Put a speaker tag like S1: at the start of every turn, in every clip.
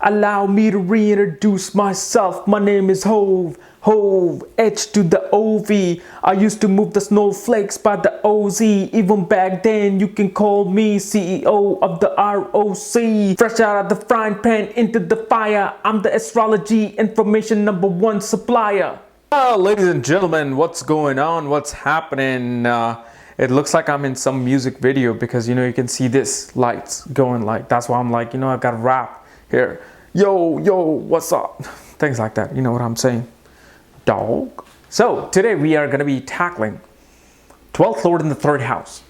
S1: Allow me to reintroduce myself. My name is Hove, H to the OV. I used to move the snowflakes by the OZ. Even back then, you can call me CEO of the ROC. Fresh out of the frying pan into the fire. I'm the astrology information #1 supplier. Ladies and gentlemen, what's going on? What's happening? It looks like I'm in some music video because, you can see this lights going like, that's why I'm like, I've got rap here. Yo, what's up? Things like that. You know what I'm saying? Dog. So today we are going to be tackling 12th Lord in the 3rd house.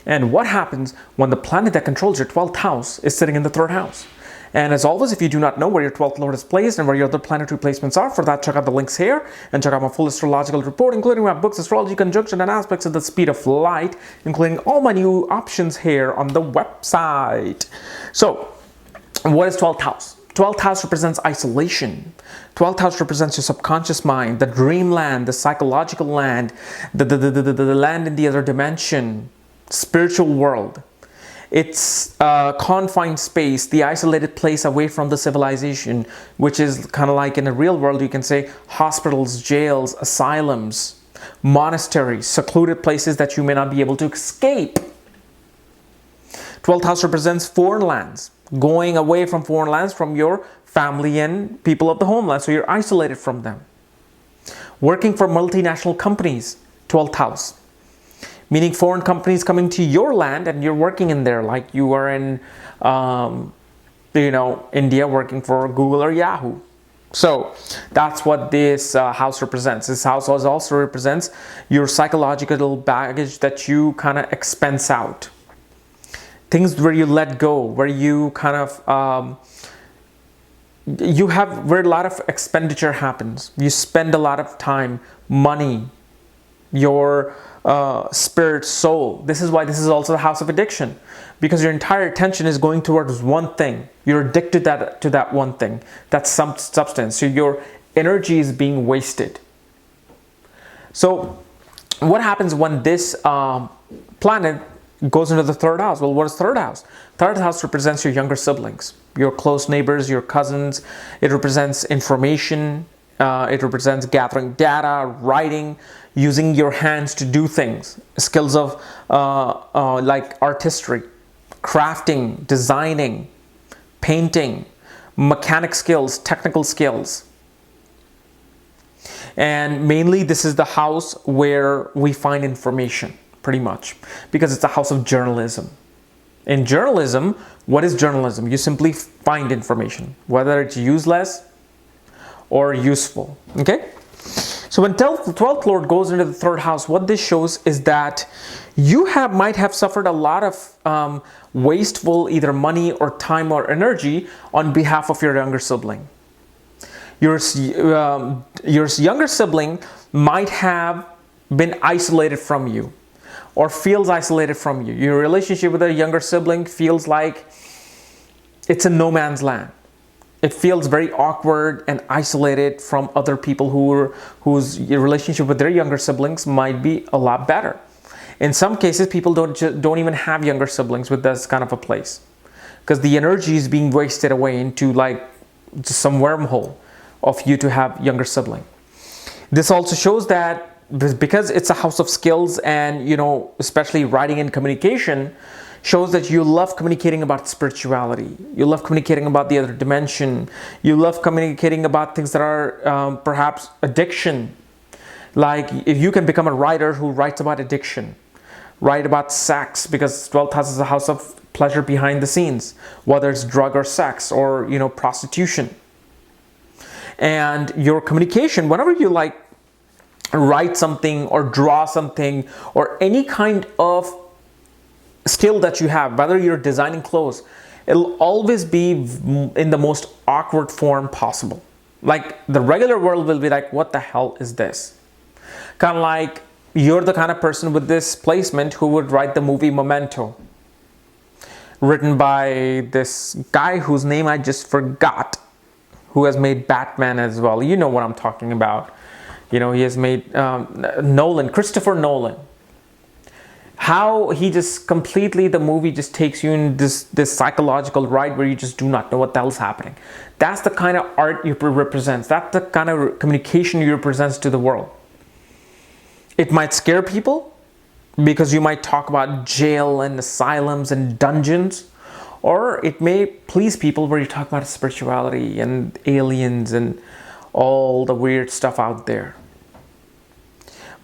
S1: And what happens when the planet that controls your 12th house is sitting in the 3rd house? And as always, if you do not know where your 12th Lord is placed and where your other planetary placements are, for that, check out the links here and check out my full astrological report, including my books, Astrology, Conjunction, and Aspects at the Speed of Light, including all my new options here on the website. So, what is 12th house? 12th house represents isolation. 12th house represents your subconscious mind, the dreamland, the psychological land, the land in the other dimension, spiritual world. It's a confined space, the isolated place away from the civilization, which is kind of like in the real world, you can say hospitals, jails, asylums, monasteries, secluded places that you may not be able to escape. 12th house represents foreign lands, going away from foreign lands, from your family and people of the homeland, so you're isolated from them. Working for multinational companies, 12th house. Meaning foreign companies coming to your land and you're working in there, like you are in, India working for Google or Yahoo. So that's what this house represents. This house also represents your psychological baggage that you kind of expense out. Things where you let go, where you kind of, where a lot of expenditure happens. You spend a lot of time, money, your spirit, soul. This is why this is also the house of addiction, because your entire attention is going towards one thing. You're addicted to that one thing, that's some substance. So your energy is being wasted. So what happens when this planet goes into the 3rd house? Well, what is 3rd house? 3rd house represents your younger siblings, your close neighbors, your cousins. It represents information. It represents gathering data, writing, using your hands to do things, skills of like artistry, crafting, designing, painting, mechanic skills, technical skills. And mainly this is the house where we find information, pretty much, because it's a house of journalism. In journalism, what is journalism? You simply find information, whether it's useless or useful. Okay? So when 12th Lord goes into the 3rd house, what this shows is that you might have suffered a lot of wasteful either money or time or energy on behalf of your younger sibling. Your younger sibling might have been isolated from you or feels isolated from you. Your relationship with a younger sibling feels like it's a no man's land. It feels very awkward and isolated from other people whose relationship with their younger siblings might be a lot better. In some cases, people don't even have younger siblings with this kind of a place, because the energy is being wasted away into like just some wormhole of you to have younger sibling. This also shows that because it's a house of skills and, especially writing and communication, shows that you love communicating about spirituality. You love communicating about the other dimension. You love communicating about things that are perhaps addiction. Like if you can become a writer who writes about addiction, write about sex, because 12th house is a house of pleasure behind the scenes, whether it's drug or sex or, prostitution. And your communication, whenever you write something or draw something or any kind of skill that you have, whether you're designing clothes, it'll always be in the most awkward form possible. Like the regular world will be like, what the hell is this? Kind of like you're the kind of person with this placement who would write the movie Memento, written by this guy whose name I just forgot, who has made Batman as well. You know what I'm talking about. He has made Christopher Nolan. how he just completely, the movie just takes you in this psychological ride where you just do not know what the hell's happening. That's the kind of art you represents. That's the kind of communication you represents to the world. It might scare people because you might talk about jail and asylums and dungeons, or it may please people where you talk about spirituality and aliens and all the weird stuff out there.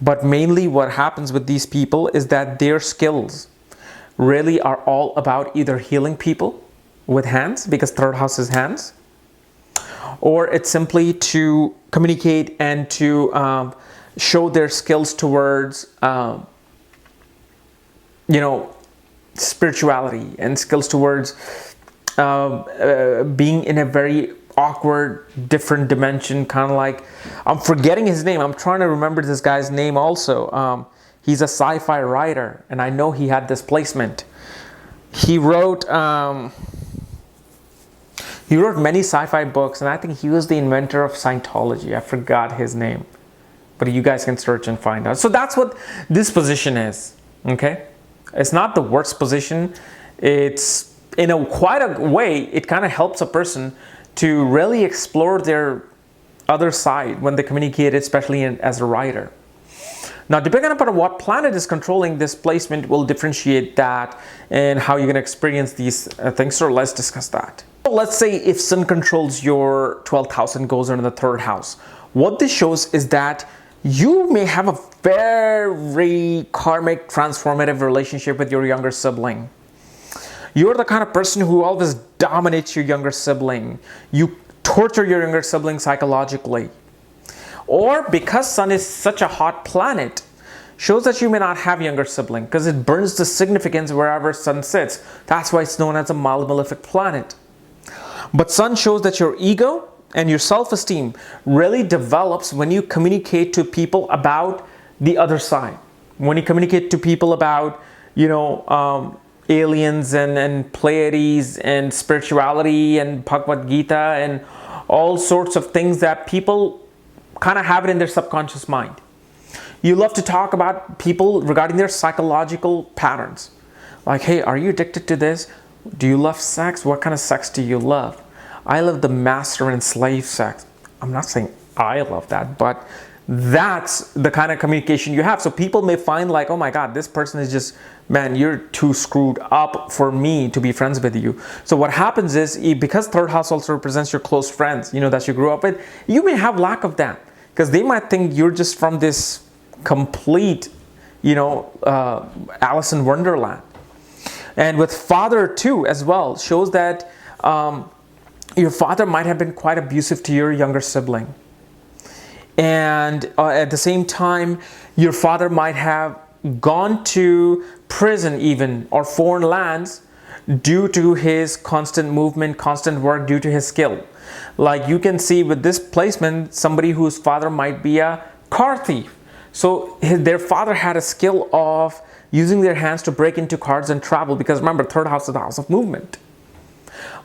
S1: But mainly what happens with these people is that their skills really are all about either healing people with hands, because third house is hands, or it's simply to communicate and to show their skills towards spirituality and skills towards being in a very awkward, different dimension, kind of like, I'm forgetting his name. I'm trying to remember this guy's name also. He's a sci-fi writer, and I know he had this placement. He wrote many sci-fi books, and I think he was the inventor of Scientology. I forgot his name, but you guys can search and find out. So that's what this position is, okay? It's not the worst position. It's, in a quite a way, it kind of helps a person to really explore their other side when they communicate, especially as a writer. Now, depending upon what planet is controlling this placement will differentiate that and how you're going to experience these things. So let's discuss that. So let's say if Sun controls your 12th house and goes into the 3rd house. What this shows is that you may have a very karmic, transformative relationship with your younger sibling. You're the kind of person who always dominates your younger sibling. You torture your younger sibling psychologically. Or because Sun is such a hot planet, shows that you may not have younger sibling because it burns the significance wherever Sun sits. That's why it's known as a mild malefic planet. But Sun shows that your ego and your self-esteem really develops when you communicate to people about the other side. When you communicate to people about, aliens and Pleiades and spirituality and Bhagavad Gita and all sorts of things that people kind of have it in their subconscious mind. You love to talk about people regarding their psychological patterns. Like, hey, are you addicted to this? Do you love sex? What kind of sex do you love? I love the master and slave sex. I'm not saying I love that, but that's the kind of communication you have. So people may find like, oh my God, this person is just, man, you're too screwed up for me to be friends with you. So what happens is, because 3rd house also represents your close friends, that you grew up with, you may have lack of that because they might think you're just from this complete, Alice in Wonderland. And with father too, as well, shows that your father might have been quite abusive to your younger sibling. And at the same time, your father might have gone to prison even, or foreign lands, due to his constant movement, constant work, due to his skill. Like you can see with this placement, somebody whose father might be a car thief. So their father had a skill of using their hands to break into cars and travel, because remember, 3rd house is the house of movement.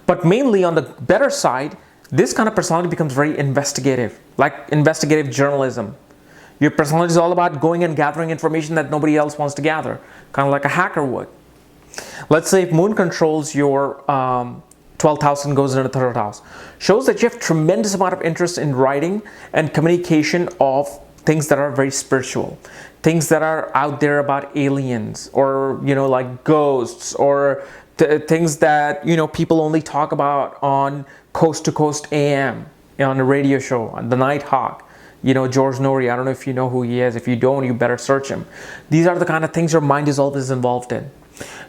S1: But mainly on the better side, this kind of personality becomes very investigative, like investigative journalism. Your personality is all about going and gathering information that nobody else wants to gather, kind of like a hacker would. Let's say if Moon controls your 12th house and goes into the 3rd house, shows that you have tremendous amount of interest in writing and communication of things that are very spiritual, things that are out there about aliens, or like ghosts, or things that people only talk about on Coast to Coast AM, on a radio show, on the Night Hawk. George Norrie, I don't know if you know who he is. If you don't, you better search him. These are the kind of things your mind is always involved in.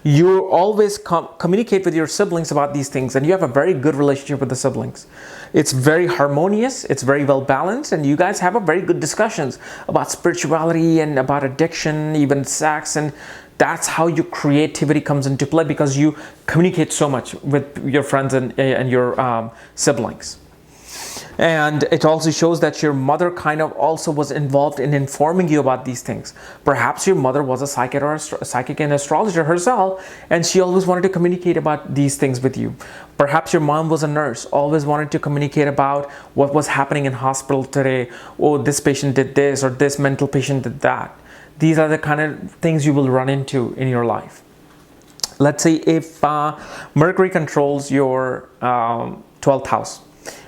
S1: You always communicate with your siblings about these things, and you have a very good relationship with the siblings. It's very harmonious, it's very well balanced, and you guys have a very good discussions about spirituality and about addiction, even sex, and that's how your creativity comes into play, because you communicate so much with your friends and your siblings. And it also shows that your mother kind of also was involved in informing you about these things. Perhaps your mother was a psychic and astrologer herself, and she always wanted to communicate about these things with you. Perhaps your mom was a nurse, always wanted to communicate about what was happening in hospital today. Oh, this patient did this, or this mental patient did that. These are the kind of things you will run into in your life. Let's say if Mercury controls your 12th house,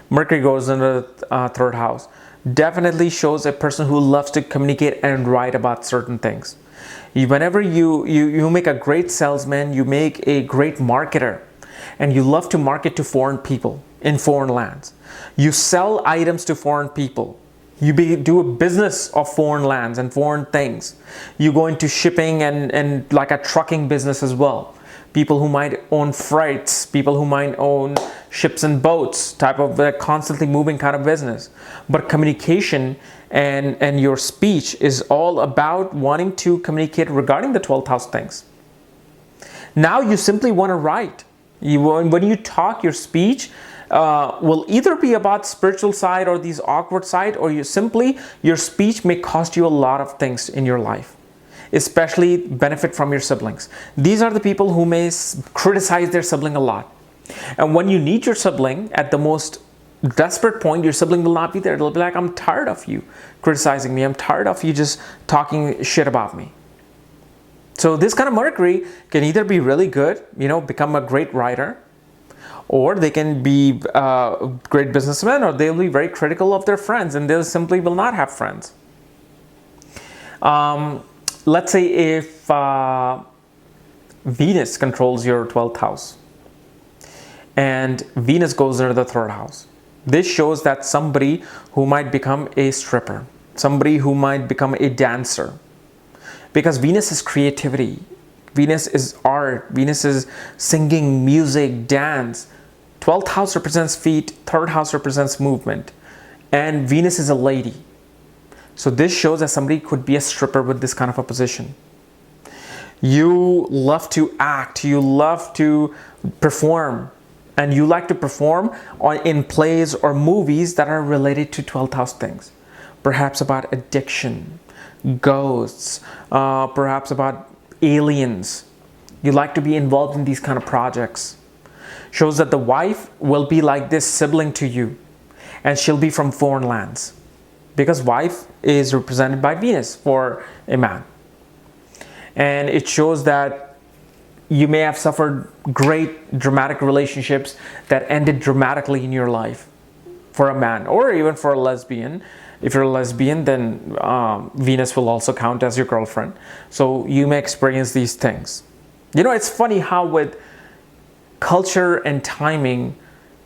S1: Mercury goes into the third house, definitely shows a person who loves to communicate and write about certain things. Whenever you make a great salesman, you make a great marketer, and you love to market to foreign people in foreign lands. You sell items to foreign people. You do a business of foreign lands and foreign things. You go into shipping and like a trucking business as well. People who might own freights, people who might own ships and boats, type of constantly moving kind of business. But communication and your speech is all about wanting to communicate regarding the 12th house things. Now you simply want to write. When you talk, your speech will either be about spiritual side or these awkward side, or your speech may cost you a lot of things in your life, especially benefit from your siblings. These are the people who may criticize their sibling a lot. And when you need your sibling at the most desperate point, your sibling will not be there. They'll be like, I'm tired of you criticizing me. I'm tired of you just talking shit about me. So this kind of Mercury can either be really good, become a great writer, or they can be great businessmen, or they'll be very critical of their friends and they simply will not have friends. Let's say if Venus controls your 12th house and Venus goes into the third house. This shows that somebody who might become a stripper, somebody who might become a dancer, because Venus is creativity, Venus is art, Venus is singing, music, dance. 12th house represents feet, third house represents movement, and Venus is a lady. So this shows that somebody could be a stripper with this kind of a position. You love to act, you love to perform, and you like to perform in plays or movies that are related to 12th house things. Perhaps about addiction, ghosts, perhaps about aliens. You like to be involved in these kind of projects. Shows that the wife will be like this sibling to you, and she'll be from foreign lands, because wife is represented by Venus for a man. And it shows that you may have suffered great dramatic relationships that ended dramatically in your life for a man, or even for a lesbian. If you're a lesbian, then Venus will also count as your girlfriend. So you may experience these things. It's funny how with culture and timing,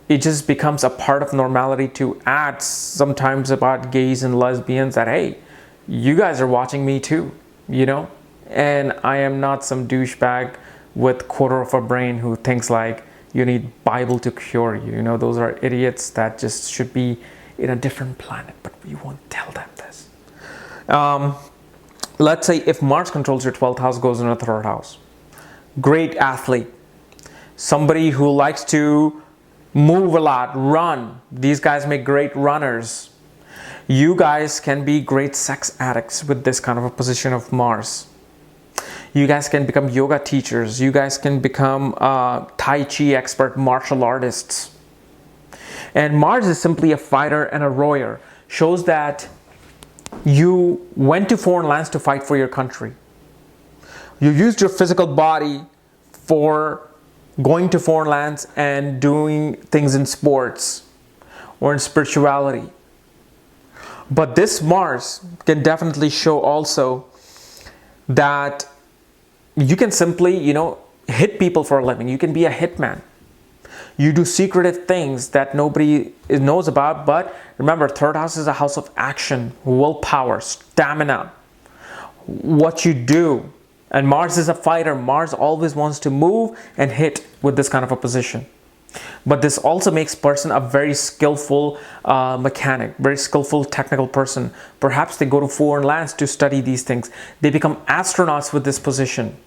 S1: it just becomes a part of normality to add sometimes about gays and lesbians that, hey, you guys are watching me too, and I am not some douchebag with quarter of a brain who thinks like you need Bible to cure you. Those are idiots that just should be in a different planet, but we won't tell them this. Let's say if Mars controls your 12th house, goes in the third house. Great athlete. Somebody who likes to move a lot, run. These guys make great runners. You guys can be great sex addicts with this kind of a position of Mars. You guys can become yoga teachers. You guys can become Tai Chi expert martial artists. And Mars is simply a fighter and a warrior. Shows that you went to foreign lands to fight for your country. You used your physical body for going to foreign lands and doing things in sports or in spirituality. But this Mars can definitely show also that you can simply, hit people for a living. You can be a hitman. You do secretive things that nobody knows about. But remember, third house is a house of action, willpower, stamina, what you do. And Mars is a fighter. Mars always wants to move and hit with this kind of a position. But this also makes person a very skillful mechanic, very skillful technical person. Perhaps they go to foreign lands to study these things. They become astronauts with this position.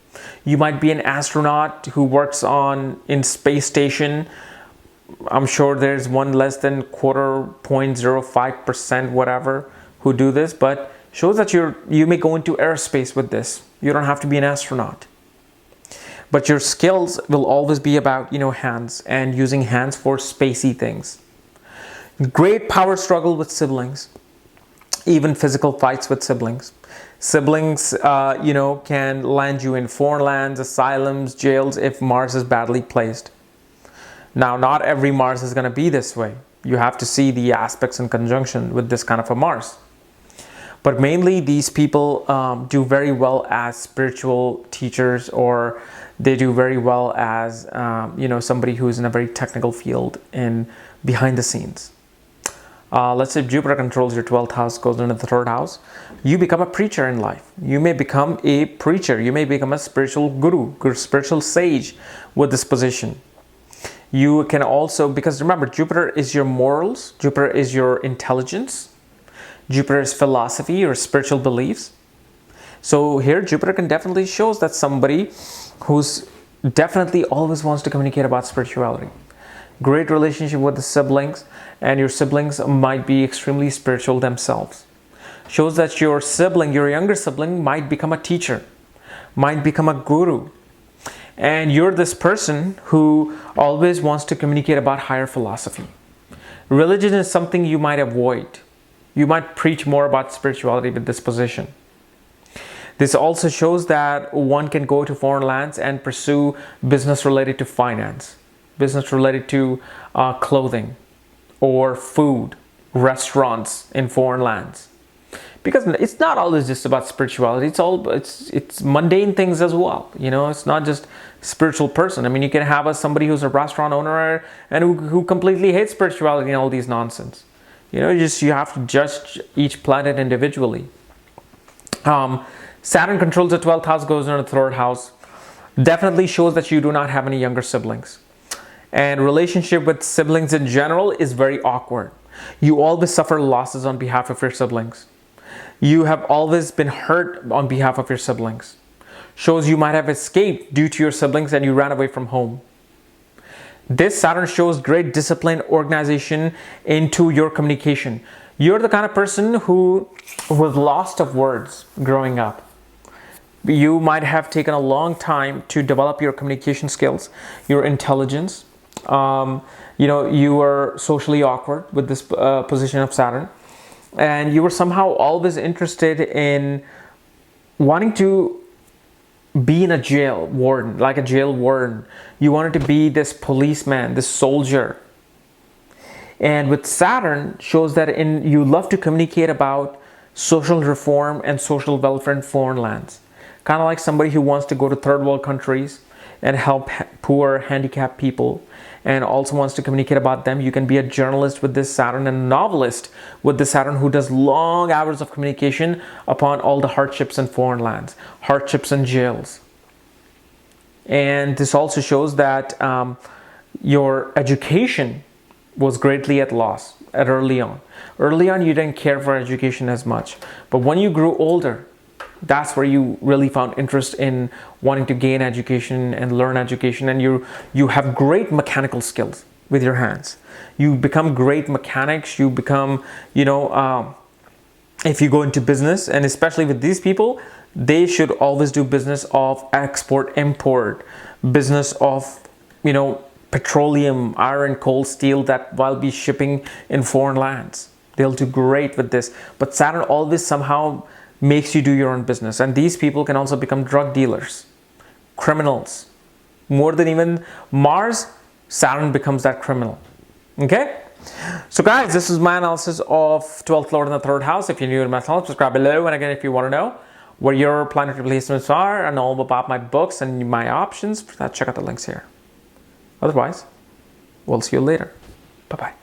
S1: You might be an astronaut who works in space station. I'm sure there's one less than 0.05% whatever who do this, but shows that you may go into aerospace with this. You don't have to be an astronaut. But your skills will always be about, hands and using hands for spacey things. Great power struggle with siblings, even physical fights with siblings. Siblings, can land you in foreign lands, asylums, jails if Mars is badly placed. Now, not every Mars is going to be this way. You have to see the aspects in conjunction with this kind of a Mars. But mainly these people do very well as spiritual teachers, or they do very well as, somebody who is in a very technical field and behind the scenes. Let's say Jupiter controls your 12th house, goes into the 3rd house. You become a preacher in life. You may become a preacher. You may become a spiritual guru, spiritual sage with this position. You can also, because remember, Jupiter is your morals. Jupiter is your intelligence. Jupiter is philosophy, your spiritual beliefs. So here Jupiter can definitely shows that somebody who's definitely always wants to communicate about spirituality. Great relationship with the siblings, and your siblings might be extremely spiritual themselves. Shows that your sibling, your younger sibling, might become a teacher, might become a guru. And you're this person who always wants to communicate about higher philosophy. Religion is something you might avoid. You might preach more about spirituality with this position. This also shows that one can go to foreign lands and pursue business related to finance, business related to clothing or food, restaurants in foreign lands. Because it's not always just about spirituality. It's mundane things as well. It's not just spiritual person. I mean, you can have somebody who's a restaurant owner and who completely hates spirituality and all these nonsense. You have to judge each planet individually. Saturn controls the 12th house, goes into the 3rd house. Definitely shows that you do not have any younger siblings. And relationship with siblings in general is very awkward. You always suffer losses on behalf of your siblings. You have always been hurt on behalf of your siblings. Shows you might have escaped due to your siblings and you ran away from home. This Saturn shows great discipline, organization into your communication. You're the kind of person who was lost of words growing up. You might have taken a long time to develop your communication skills, your intelligence. You were socially awkward with this position of Saturn. And you were somehow always interested in wanting to be in a jail warden, like a jail warden. You wanted to be this policeman, this soldier. And with Saturn shows that you love to communicate about social reform and social welfare in foreign lands. Kind of like somebody who wants to go to third world countries and help poor, handicapped people, and also wants to communicate about them. You can be a journalist with this Saturn and a novelist with this Saturn who does long hours of communication upon all the hardships in foreign lands, hardships in jails. And this also shows that your education was greatly at loss at early on. Early on, you didn't care for education as much. But when you grew older, that's where you really found interest in wanting to gain education and learn education, and you have great mechanical skills with your hands. You become great mechanics. You become, if you go into business, and especially with these people, they should always do business of export, import, business of, petroleum, iron, coal, steel that will be shipping in foreign lands. They'll do great with this. But Saturn always somehow makes you do your own business. And these people can also become drug dealers, criminals. More than even Mars, Saturn becomes that criminal. Okay? So guys, this is my analysis of 12th Lord in the 3rd house. If you're new to my channel, subscribe below. And again, if you want to know where your planetary placements are and all about my books and my options, for that, check out the links here. Otherwise, we'll see you later. Bye-bye.